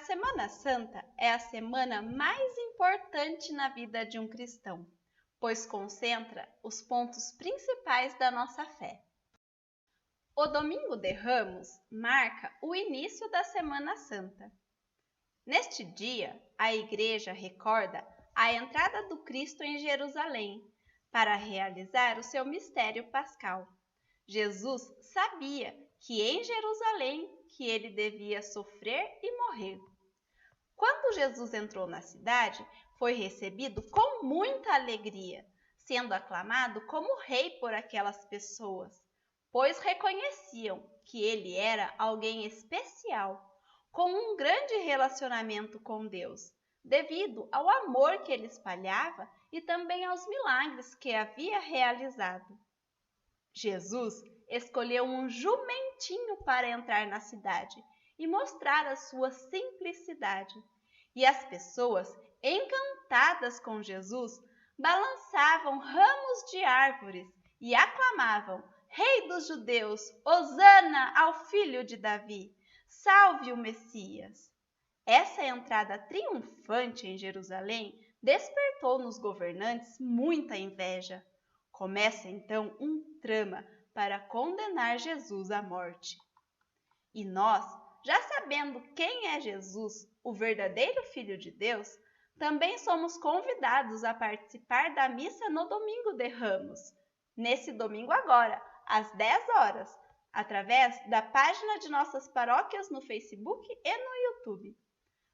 Semana Santa é a semana mais importante na vida de um cristão, pois concentra os pontos principais da nossa fé. O Domingo de Ramos marca o início da Semana Santa. Neste dia, a Igreja recorda a entrada do Cristo em Jerusalém para realizar o seu mistério pascal. Jesus sabia que em Jerusalém que ele devia sofrer e morrer. Quando Jesus entrou na cidade, foi recebido com muita alegria, sendo aclamado como rei por aquelas pessoas, pois reconheciam que ele era alguém especial, com um grande relacionamento com Deus, devido ao amor que ele espalhava e também aos milagres que havia realizado. Jesus escolheu um jumentinho para entrar na cidade e mostrar a sua simplicidade. E as pessoas, encantadas com Jesus, balançavam ramos de árvores e aclamavam: Rei dos Judeus, Hosana ao filho de Davi, salve o Messias. Essa entrada triunfante em Jerusalém despertou nos governantes muita inveja. Começa então um trama para condenar Jesus à morte. E nós, já sabendo quem é Jesus, o verdadeiro Filho de Deus, também somos convidados a participar da missa no Domingo de Ramos, nesse domingo agora, às 10 horas, através da página de nossas paróquias no Facebook e no YouTube.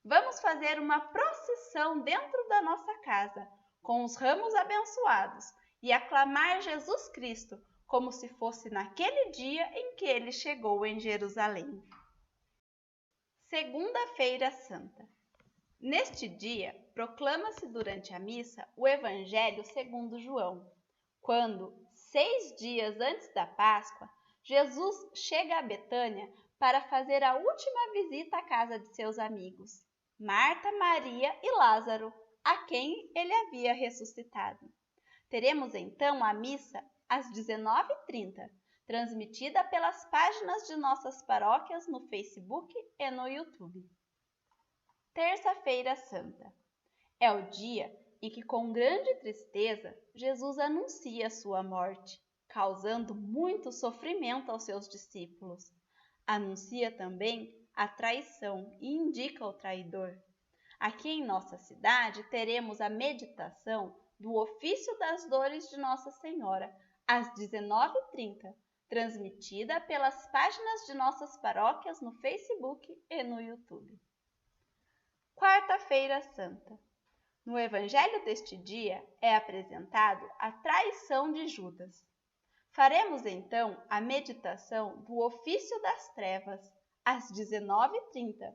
Vamos fazer uma procissão dentro da nossa casa, com os ramos abençoados, e aclamar Jesus Cristo, como se fosse naquele dia em que ele chegou em Jerusalém. Segunda-feira Santa. Neste dia, proclama-se durante a missa o Evangelho segundo João, quando, 6 dias antes da Páscoa, Jesus chega a Betânia para fazer a última visita à casa de seus amigos, Marta, Maria e Lázaro, a quem ele havia ressuscitado. Teremos então a missa às 19h30, transmitida pelas páginas de nossas paróquias no Facebook e no YouTube. Terça-feira Santa. É o dia em que, com grande tristeza, Jesus anuncia sua morte, causando muito sofrimento aos seus discípulos. Anuncia também a traição e indica o traidor. Aqui em nossa cidade teremos a meditação do Ofício das Dores de Nossa Senhora, às 19h30, transmitida pelas páginas de nossas paróquias no Facebook e no YouTube. Quarta-feira Santa. No Evangelho deste dia é apresentado a traição de Judas. Faremos então a meditação do Ofício das Trevas, às 19h30.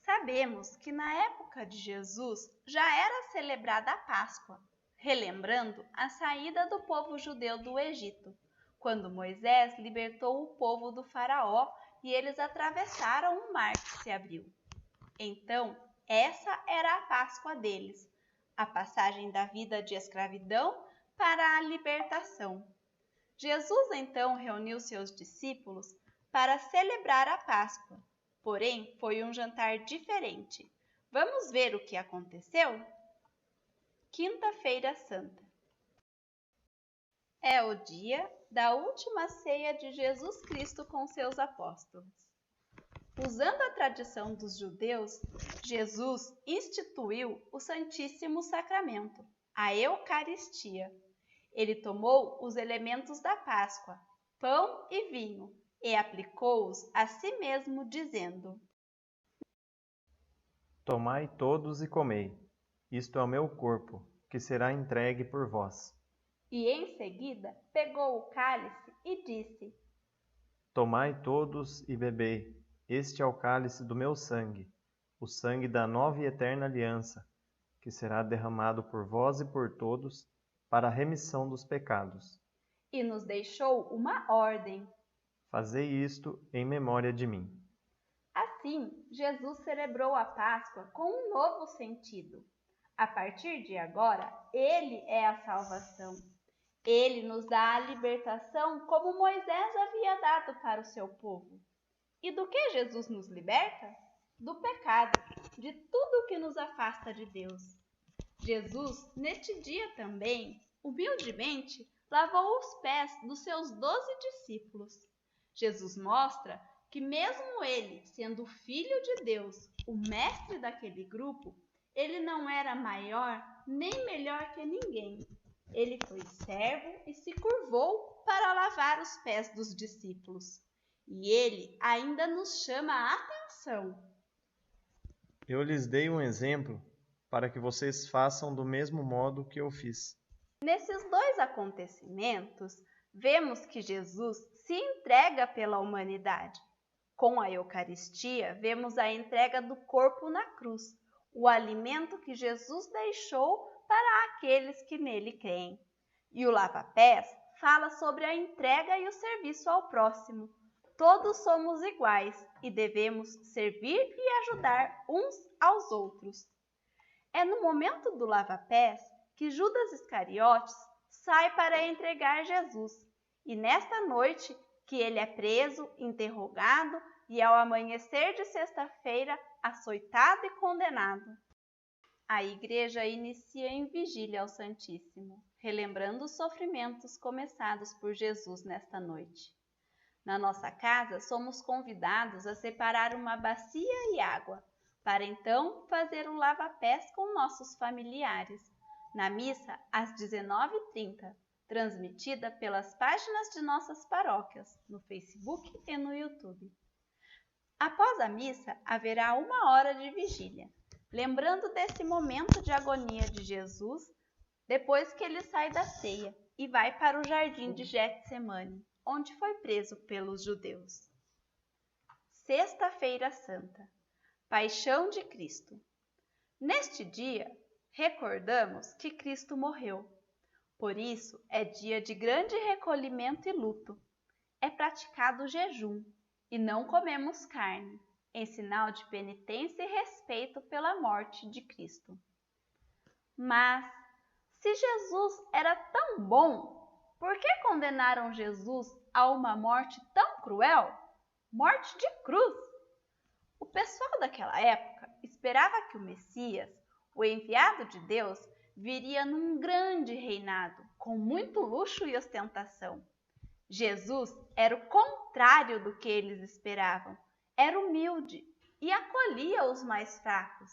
Sabemos que na época de Jesus já era celebrada a Páscoa, relembrando a saída do povo judeu do Egito, quando Moisés libertou o povo do faraó e eles atravessaram o mar que se abriu. Então, essa era a Páscoa deles, a passagem da vida de escravidão para a libertação. Jesus então reuniu seus discípulos para celebrar a Páscoa. Porém, foi um jantar diferente. Vamos ver o que aconteceu? Quinta-feira Santa. É o dia da última ceia de Jesus Cristo com seus apóstolos. Usando a tradição dos judeus, Jesus instituiu o Santíssimo Sacramento, a Eucaristia. Ele tomou os elementos da Páscoa, pão e vinho, e aplicou-os a si mesmo, dizendo: Tomai todos e comei, isto é o meu corpo, que será entregue por vós. E em seguida pegou o cálice e disse: Tomai todos e bebei, este é o cálice do meu sangue, o sangue da nova e eterna aliança, que será derramado por vós e por todos, para a remissão dos pecados. E nos deixou uma ordem: Fazei isto em memória de mim. Assim, Jesus celebrou a Páscoa com um novo sentido. A partir de agora, Ele é a salvação. Ele nos dá a libertação como Moisés havia dado para o seu povo. E do que Jesus nos liberta? do pecado, de tudo que nos afasta de Deus. Jesus, neste dia também, humildemente, lavou os pés dos seus 12 discípulos. Jesus mostra que mesmo ele, sendo o Filho de Deus, o mestre daquele grupo, ele não era maior nem melhor que ninguém. Ele foi servo e se curvou para lavar os pés dos discípulos. E ele ainda nos chama a atenção. Eu lhes dei um exemplo para que vocês façam do mesmo modo que eu fiz. Nesses dois acontecimentos, vemos que Jesus se entrega pela humanidade. Com a Eucaristia, vemos a entrega do corpo na cruz, o alimento que Jesus deixou para aqueles que nele creem. E o lava-pés fala sobre a entrega e o serviço ao próximo. Todos somos iguais e devemos servir e ajudar uns aos outros. É no momento do lava-pés que Judas Iscariotes sai para entregar Jesus, e nesta noite que ele é preso, interrogado e ao amanhecer de sexta-feira açoitado e condenado. A igreja inicia em vigília ao Santíssimo, relembrando os sofrimentos começados por Jesus nesta noite. Na nossa casa, somos convidados a separar uma bacia e água, para então fazer um lava-pés com nossos familiares, na missa às 19h30, transmitida pelas páginas de nossas paróquias, no Facebook e no YouTube. Após a missa, haverá 1 hora de vigília, lembrando desse momento de agonia de Jesus, depois que ele sai da ceia e vai para o jardim de Getsemane, onde foi preso pelos judeus. Sexta-feira Santa, Paixão de Cristo. Neste dia, recordamos que Cristo morreu. Por isso, é dia de grande recolhimento e luto. É praticado o jejum e não comemos carne, em sinal de penitência e respeito pela morte de Cristo. Mas, se Jesus era tão bom, por que condenaram Jesus a uma morte tão cruel? Morte de cruz! O pessoal daquela época esperava que o Messias, o enviado de Deus, viria num grande reinado, com muito luxo e ostentação. Jesus era o contrário do que eles esperavam. Era humilde e acolhia os mais fracos.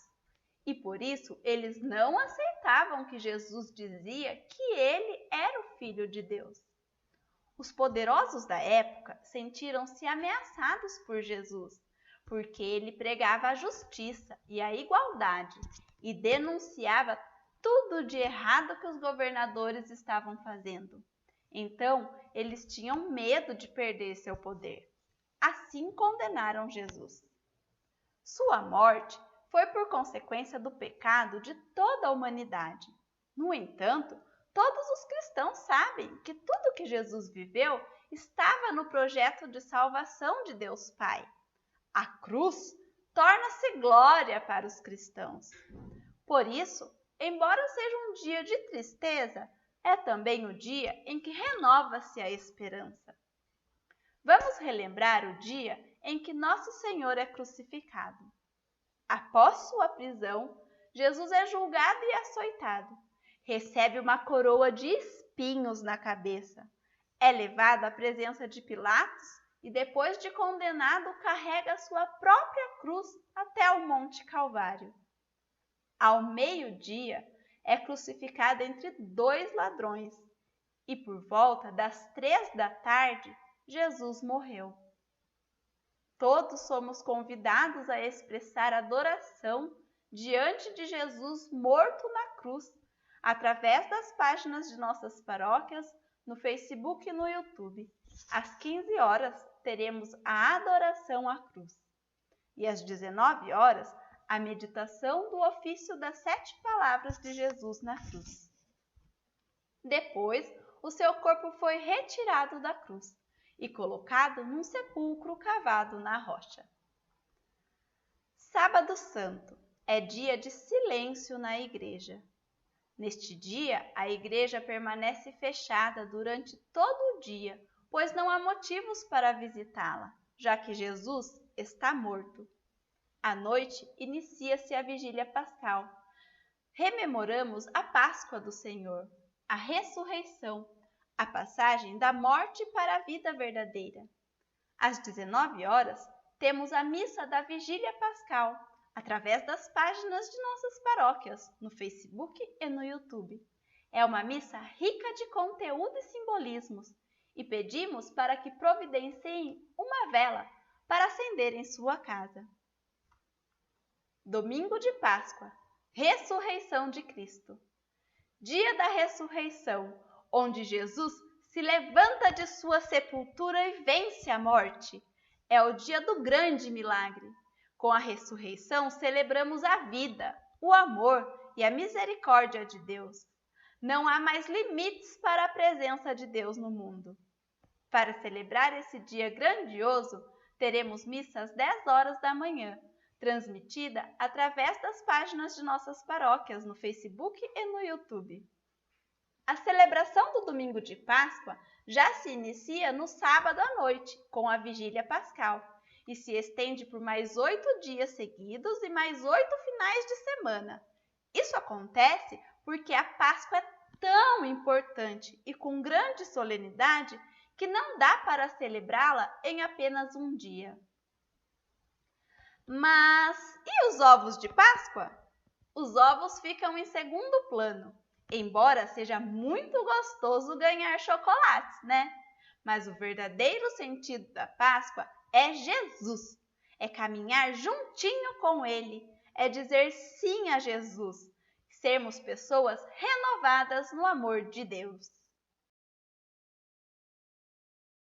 E por isso eles não aceitavam que Jesus dizia que ele era o Filho de Deus. Os poderosos da época sentiram-se ameaçados por Jesus, porque ele pregava a justiça e a igualdade e denunciava tudo de errado que os governadores estavam fazendo. Então, eles tinham medo de perder seu poder. Assim condenaram Jesus. Sua morte foi por consequência do pecado de toda a humanidade. No entanto, todos os cristãos sabem que tudo que Jesus viveu estava no projeto de salvação de Deus Pai. A cruz torna-se glória para os cristãos. Por isso, embora seja um dia de tristeza, é também o dia em que renova-se a esperança. Vamos relembrar o dia em que Nosso Senhor é crucificado. Após sua prisão, Jesus é julgado e açoitado. Recebe uma coroa de espinhos na cabeça. É levado à presença de Pilatos e, depois de condenado, carrega sua própria cruz até o Monte Calvário. Ao meio-dia, é crucificado entre 2 ladrões e, por volta das 3 da tarde, Jesus morreu. Todos somos convidados a expressar adoração diante de Jesus morto na cruz, através das páginas de nossas paróquias, no Facebook e no YouTube. Às 15 horas, teremos a adoração à cruz. E às 19 horas, a meditação do ofício das 7 palavras de Jesus na cruz. Depois, o seu corpo foi retirado da cruz e colocado num sepulcro cavado na rocha. Sábado Santo é dia de silêncio na igreja. Neste dia, a igreja permanece fechada durante todo o dia, pois não há motivos para visitá-la, já que Jesus está morto. À noite, inicia-se a vigília pascal. Rememoramos a Páscoa do Senhor, a ressurreição, a passagem da morte para a vida verdadeira. Às 19 horas, temos a missa da vigília pascal, através das páginas de nossas paróquias, no Facebook e no YouTube. É uma missa rica de conteúdo e simbolismos, e pedimos para que providenciem uma vela para acender em sua casa. Domingo de Páscoa, ressurreição de Cristo. Dia da ressurreição, onde Jesus se levanta de sua sepultura e vence a morte. É o dia do grande milagre. Com a ressurreição, celebramos a vida, o amor e a misericórdia de Deus. Não há mais limites para a presença de Deus no mundo. Para celebrar esse dia grandioso, teremos missa às 10 horas da manhã, transmitida através das páginas de nossas paróquias no Facebook e no YouTube. A celebração do domingo de Páscoa já se inicia no sábado à noite, com a vigília pascal, e se estende por mais 8 dias seguidos e mais 8 finais de semana. Isso acontece porque a Páscoa é tão importante e com grande solenidade que não dá para celebrá-la em apenas um dia. Mas e os ovos de Páscoa? Os ovos ficam em segundo plano, embora seja muito gostoso ganhar chocolates, né? Mas o verdadeiro sentido da Páscoa é Jesus, é caminhar juntinho com Ele, é dizer sim a Jesus, sermos pessoas renovadas no amor de Deus.